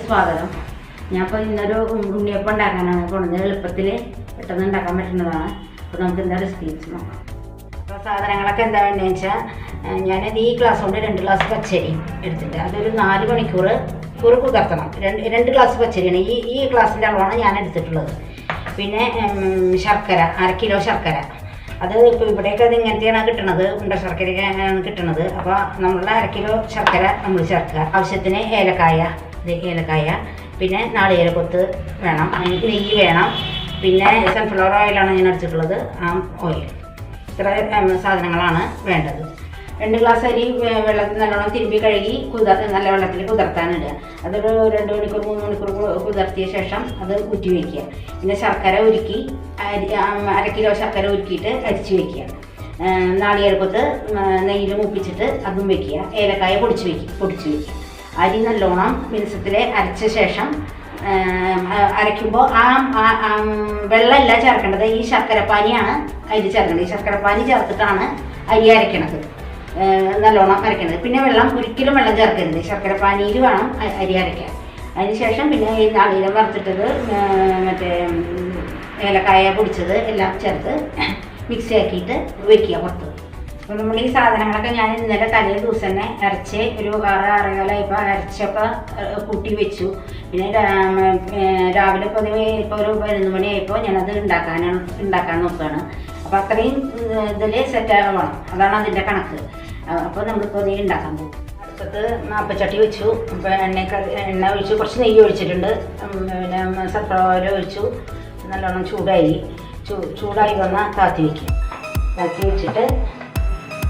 സ്വാഗതം. ഞാനിപ്പോൾ ഇന്നൊരു ഉണ്ണിയപ്പം ഉണ്ടാക്കാനാണ് പോകുന്നത്. എളുപ്പത്തിൽ പെട്ടെന്ന് ഉണ്ടാക്കാൻ പറ്റുന്നതാണ്. അപ്പോൾ നമുക്ക് എന്താ റെസിപ്പി വെച്ച് നോക്കാം. അപ്പോൾ സാധനങ്ങളൊക്കെ എന്താ വേണ്ടതെന്ന് വെച്ചാൽ ഞാനത് ഈ ഗ്ലാസ് കൊണ്ട് 2 ഗ്ലാസ് പച്ചരി എടുത്തിട്ട് അതൊരു 4 മണിക്കൂർ കുതിർത്തണം. 2 ഗ്ലാസ് പച്ചരിയാണ് ഈ ഗ്ലാസിൻ്റെ അളവാണ് ഞാൻ എടുത്തിട്ടുള്ളത്. പിന്നെ ശർക്കര 1/2 കിലോ ശർക്കര. അത് ഇപ്പോൾ ഇവിടെയൊക്കെ അത് ഇങ്ങനത്തെയാണ് കിട്ടുന്നത്, ഉണ്ട ശർക്കരയാണ് കിട്ടുന്നത്. അപ്പോൾ നമ്മളുടെ 1/2 കിലോ ശർക്കര നമ്മൾ ചേർക്കുക. ആവശ്യത്തിന് ഏലക്കായ, പിന്നെ നാളികേരക്കൊത്ത് വേണം, നെയ്യ് വേണം, പിന്നെ സൺഫ്ലവർ ഓയിലാണ് ഞാൻ എടുത്തിട്ടുള്ളത്, ഓയിൽ. ഇത്ര സാധനങ്ങളാണ് വേണ്ടത്. 2 ഗ്ലാസ് അരി വെള്ളത്തിൽ നല്ലോണം തിരുമ്പി കഴുകി നല്ല വെള്ളത്തിൽ കുതിർത്താനിടുക. അതൊരു 2 മണിക്കൂർ 3 മണിക്കൂർ കുതിർത്തിയ ശേഷം അത് ഊറ്റി വയ്ക്കുക. പിന്നെ ശർക്കര ഉരുക്കി 1/2 കിലോ ശർക്കര ഉരുക്കിയിട്ട് അരിച്ച് വയ്ക്കുക. നാളികേരക്കൊത്ത് നെയ്യിൽ മൂപ്പിച്ചിട്ട് അതും വയ്ക്കുക. ഏലക്കായ പൊടിച്ച് വയ്ക്കുക. അരി നല്ലോണം മിനുസത്തിൽ അരച്ച ശേഷം അരയ്ക്കുമ്പോൾ വെള്ളമല്ല ചേർക്കേണ്ടത്, ഈ ശർക്കരപ്പാനിയാണ് അരി ചേർക്കേണ്ടത്. ഈ ശർക്കരപ്പാനി ചേർത്തിട്ടാണ് അരി അരയ്ക്കണത്, നല്ലോണം അരയ്ക്കണത്. പിന്നെ ഒരിക്കലും വെള്ളം ചേർക്കരുത്, ശർക്കരപ്പാനിയിൽ വേണം അരി അരയ്ക്കാൻ. അതിനുശേഷം പിന്നെ ഈ നാളികേരം വറുത്തിട്ടത്, മറ്റേ ഏലക്കായ പൊടിച്ചത് എല്ലാം ചേർത്ത് മിക്സ് ആക്കിയിട്ട് വയ്ക്കുക പുറത്ത്. അപ്പോൾ നമ്മൾ ഈ സാധനങ്ങളൊക്കെ ഞാൻ ഇന്നലെ തലേ ദിവസം തന്നെ അരച്ച് ഒരു 6-6:15 അരച്ചൊക്കെ കൂട്ടി വെച്ചു. പിന്നെ രാവിലെ പൊതുവെ ഇപ്പോൾ ഒരു 11 മണിയായപ്പോൾ ഞാനത് ഉണ്ടാക്കാൻ നോക്കുകയാണ്. അപ്പോൾ അത്രയും ഇതിൽ സെറ്റ് ആവണം, അതാണ് അതിൻ്റെ കണക്ക്. അപ്പോൾ നമ്മളിപ്പോൾ ഇത് ഉണ്ടാക്കാൻ പോകും. അടുപ്പത്ത് മാപ്പച്ചട്ടി വെച്ചു. അപ്പോൾ എണ്ണ ഒഴിച്ചു, കുറച്ച് നെയ്യ് ഒഴിച്ചിട്ടുണ്ട്, പിന്നെ സൺഫ്ലവർ ഓയിൽ ഒഴിച്ചു. നല്ലോണം ചൂടായി വന്നാൽ താത്തി വെച്ചിട്ട്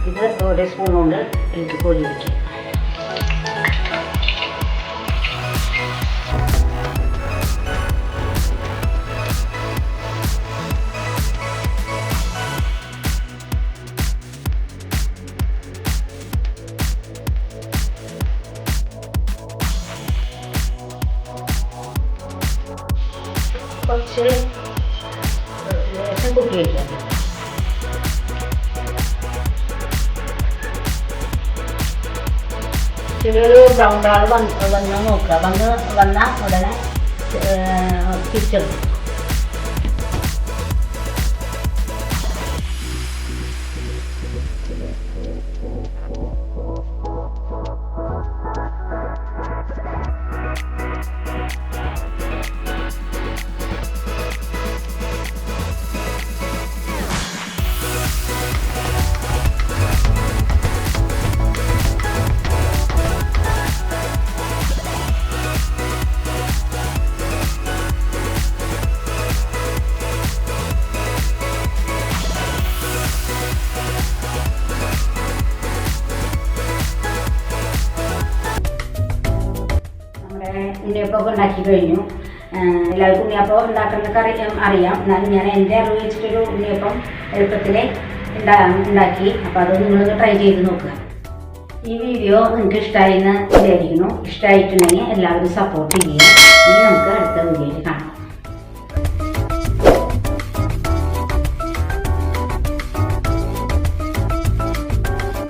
ഇത് 1 സ്പൂൺ കൊണ്ട് എനിക്ക് കോരി വയ്ക്കും. കുറച്ച് ലേശം കുട്ടി വയ്ക്കാം. ചെറിയൊരു ബ്രൗൺ കളർ വന്ന് നോക്കുക. വന്നാൽ ഉടനെ തിരിച്ചെടുക്കും. ഉണ്ണിയപ്പം ഉണ്ടാക്കി കഴിഞ്ഞു. എല്ലാവർക്കും ഉണ്ണിയപ്പം ഉണ്ടാക്കുന്നതൊക്കെ അറിയാം. എന്നാലും ഞാൻ എൻ്റെ അറിവ് വെച്ചിട്ടൊരു ഉണ്ണിയപ്പം എളുപ്പത്തിൽ ഉണ്ടാക്കി. അപ്പോൾ അത് നിങ്ങളൊന്ന് ട്രൈ ചെയ്ത് നോക്കുക. ഈ വീഡിയോ നിങ്ങൾക്ക് ഇഷ്ടമായെന്ന് വിചാരിക്കുന്നു. ഇഷ്ടമായിട്ടുണ്ടെങ്കിൽ എല്ലാവരും സപ്പോർട്ട് ചെയ്യുക. ഇനി നമുക്ക് അടുത്ത വീഡിയോയിൽ കാണാം.